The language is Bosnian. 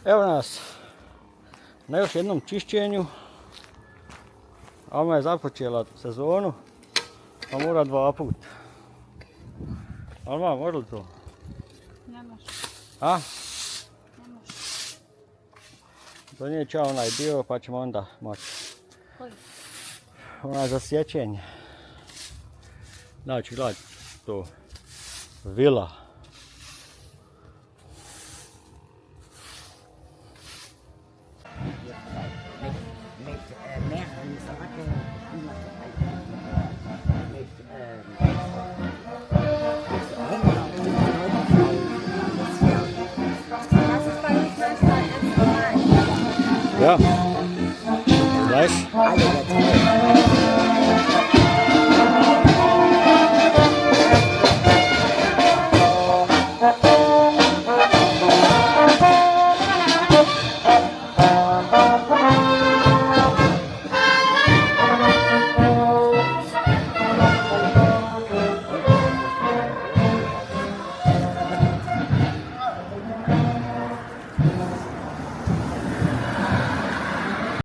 Evo nas na još jednom čišćenju. Alma je započela sezonu, pa mora 2 puta. Alma, može li to? Ne može. A? Ne može. Donijet ću ja onaj dio pa ćemo onda moći. Koji? Onaj za sječenje. Znači, gledaj to. Vila. Ja. Gleich.